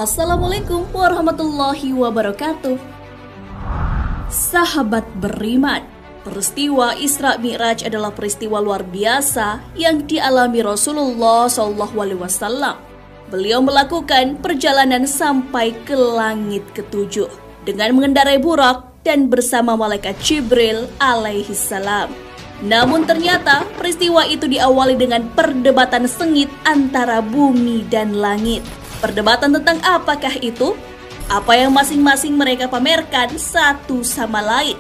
Assalamualaikum warahmatullahi wabarakatuh. Sahabat beriman, peristiwa Isra Mi'raj adalah peristiwa luar biasa yang dialami Rasulullah SAW. Beliau melakukan perjalanan sampai ke langit ketujuh dengan mengendarai burak dan bersama malaikat Jibril alaihissalam. Namun ternyata peristiwa itu diawali dengan perdebatan sengit antara bumi dan langit. Perdebatan tentang apakah itu? Apa yang masing-masing mereka pamerkan satu sama lain?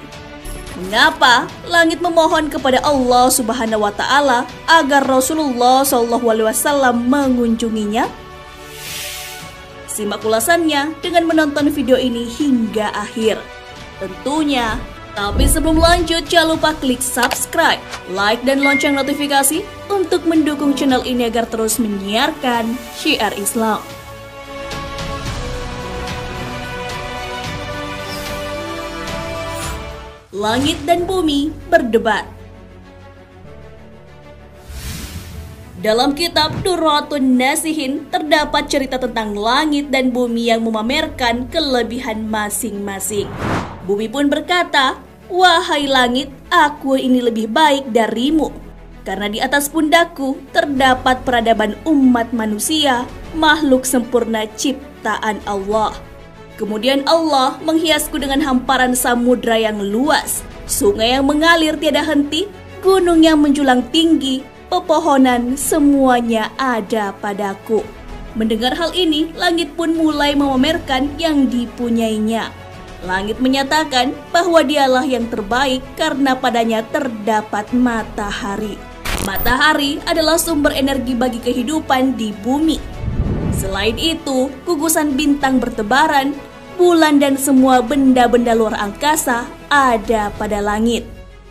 Mengapa langit memohon kepada Allah Subhanahu wa Ta'ala agar Rasulullah SAW mengunjunginya? Simak ulasannya dengan menonton video ini hingga akhir. Tentunya, tapi sebelum lanjut jangan lupa klik subscribe, like dan lonceng notifikasi untuk mendukung channel ini agar terus menyiarkan syiar Islam. Langit dan bumi berdebat. Dalam kitab Durratun Nasihin terdapat cerita tentang langit dan bumi yang memamerkan kelebihan masing-masing. Bumi pun berkata, "Wahai langit, aku ini lebih baik darimu, karena di atas pundakku terdapat peradaban umat manusia, makhluk sempurna ciptaan Allah." Kemudian Allah menghiasku dengan hamparan samudra yang luas, sungai yang mengalir tiada henti, gunung yang menjulang tinggi, pepohonan, semuanya ada padaku. Mendengar hal ini, langit pun mulai memamerkan yang dipunyainya. Langit menyatakan bahwa dialah yang terbaik karena padanya terdapat matahari. Matahari adalah sumber energi bagi kehidupan di bumi. Selain itu, gugusan bintang bertebaran, bulan dan semua benda-benda luar angkasa ada pada langit.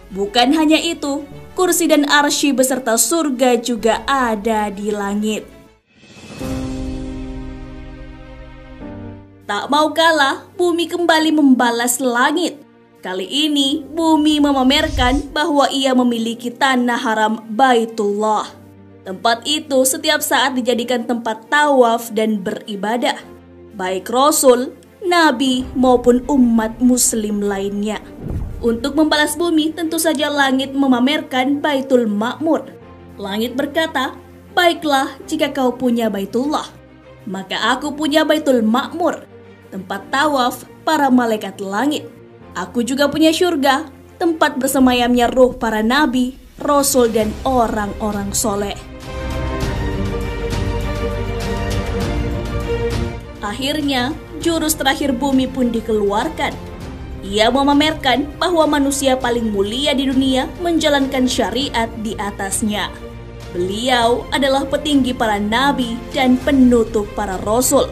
Bukan hanya itu, kursi dan arsy beserta surga juga ada di langit. Tak mau kalah, bumi kembali membalas langit. Kali ini, bumi memamerkan bahwa ia memiliki tanah haram Baitullah. Tempat itu setiap saat dijadikan tempat tawaf dan beribadah, baik Rasul, Nabi maupun umat muslim lainnya. Untuk membalas bumi, tentu saja langit memamerkan Baitul Ma'mur. Langit berkata, "Baiklah jika kau punya Baitullah, maka aku punya Baitul Ma'mur, tempat tawaf para malaikat langit. Aku juga punya syurga, tempat bersemayamnya ruh para nabi, rasul dan orang-orang soleh." Akhirnya, jurus terakhir bumi pun dikeluarkan. Ia memamerkan bahwa manusia paling mulia di dunia menjalankan syariat di atasnya. Beliau adalah petinggi para nabi dan penutup para rasul,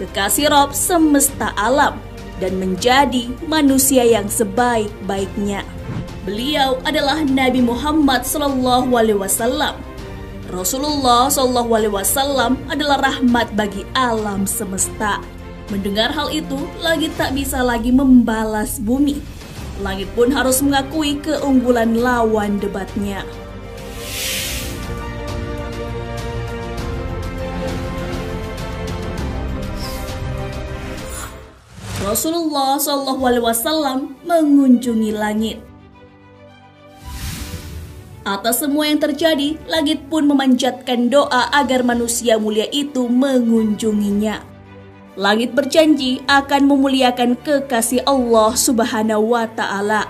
kekasih Rabb semesta alam, dan menjadi manusia yang sebaik-baiknya. Beliau adalah Nabi Muhammad SAW. Rasulullah SAW adalah rahmat bagi alam semesta. Mendengar hal itu, langit tak bisa lagi membalas bumi. Langit pun harus mengakui keunggulan lawan debatnya. Rasulullah SAW mengunjungi langit. Atas semua yang terjadi, langit pun memanjatkan doa agar manusia mulia itu mengunjunginya. Langit berjanji akan memuliakan kekasih Allah Subhanahu wa Ta'ala.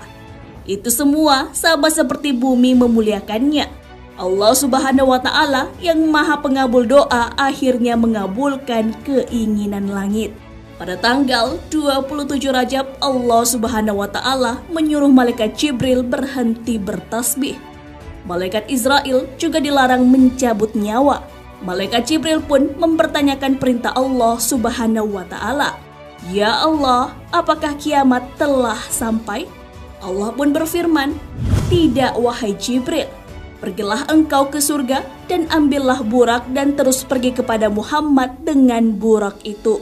Itu semua sama seperti bumi memuliakannya. Allah Subhanahu wa Ta'ala yang Maha Pengabul doa akhirnya mengabulkan keinginan langit. Pada tanggal 27 Rajab, Allah Subhanahu wa Ta'ala menyuruh malaikat Jibril berhenti bertasbih. Malaikat Israil juga dilarang mencabut nyawa. Malaikat Jibril pun mempertanyakan perintah Allah Subhanahu wa Ta'ala. Ya Allah, apakah kiamat telah sampai? Allah pun berfirman, tidak wahai Jibril. Pergilah engkau ke surga dan ambillah burak dan terus pergi kepada Muhammad dengan burak itu.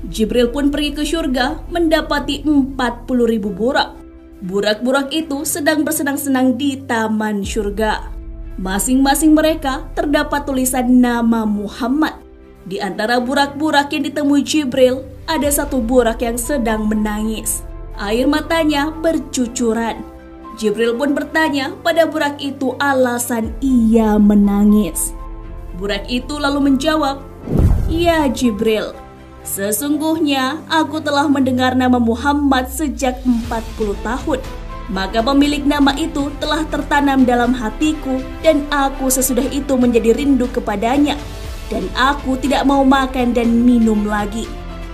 Jibril pun pergi ke surga mendapati 40.000 burak. Burak-burak itu sedang bersenang-senang di taman surga. Masing-masing mereka terdapat tulisan nama Muhammad. Di antara burak-burak yang ditemui Jibril, ada satu burak yang sedang menangis. Air matanya bercucuran. Jibril pun bertanya pada burak itu alasan ia menangis. Burak itu lalu menjawab, "Ya Jibril, sesungguhnya aku telah mendengar nama Muhammad sejak 40 tahun. Maka pemilik nama itu telah tertanam dalam hatiku dan aku sesudah itu menjadi rindu kepadanya. Dan aku tidak mau makan dan minum lagi.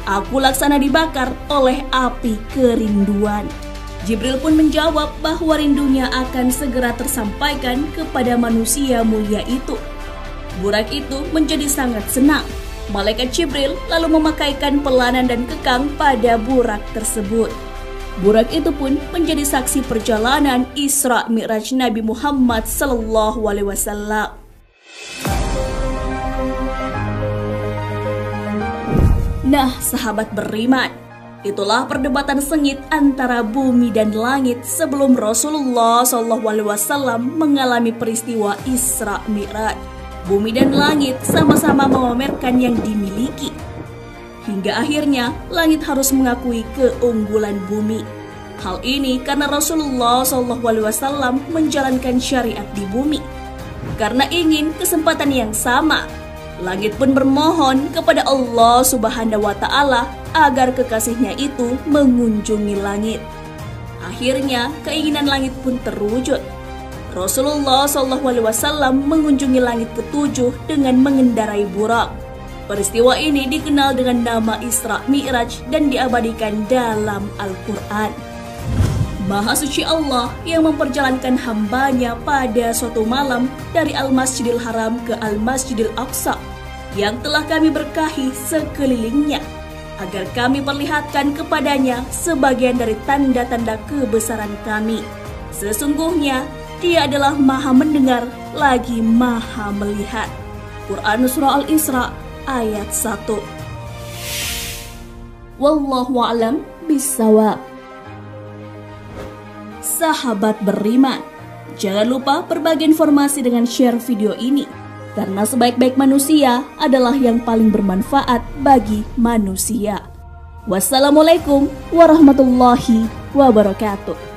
Aku laksana dibakar oleh api kerinduan." Jibril pun menjawab bahwa rindunya akan segera tersampaikan kepada manusia mulia itu. Burak itu menjadi sangat senang. Malaikat Jibril lalu memakaikan pelanan dan kekang pada burak tersebut. Burak itu pun menjadi saksi perjalanan Isra Mi'raj Nabi Muhammad SAW. Nah, sahabat beriman, itulah perdebatan sengit antara bumi dan langit sebelum Rasulullah SAW mengalami peristiwa Isra Mi'raj. Bumi dan langit sama-sama memamerkan yang dimiliki. Hingga akhirnya langit harus mengakui keunggulan bumi. Hal ini karena Rasulullah SAW menjalankan syariat di bumi. Karena ingin kesempatan yang sama, langit pun bermohon kepada Allah Subhanahu wa Ta'ala agar kekasihnya itu mengunjungi langit. Akhirnya keinginan langit pun terwujud. Rasulullah SAW mengunjungi langit ketujuh dengan mengendarai burak. Peristiwa ini dikenal dengan nama Isra Mi'raj dan diabadikan dalam Al-Quran. Maha suci Allah yang memperjalankan hambanya pada suatu malam dari Al-Masjidil Haram ke Al-Masjidil Aqsa yang telah kami berkahi sekelilingnya, agar kami perlihatkan kepadanya sebagian dari tanda-tanda kebesaran kami. Sesungguhnya Dia adalah Maha mendengar lagi Maha melihat. Quran Surah Al-Isra ayat 1. Wallahu a'lam bishawab. Sahabat beriman, jangan lupa berbagi informasi dengan share video ini, karena sebaik-baik manusia adalah yang paling bermanfaat bagi manusia. Wassalamualaikum warahmatullahi wabarakatuh.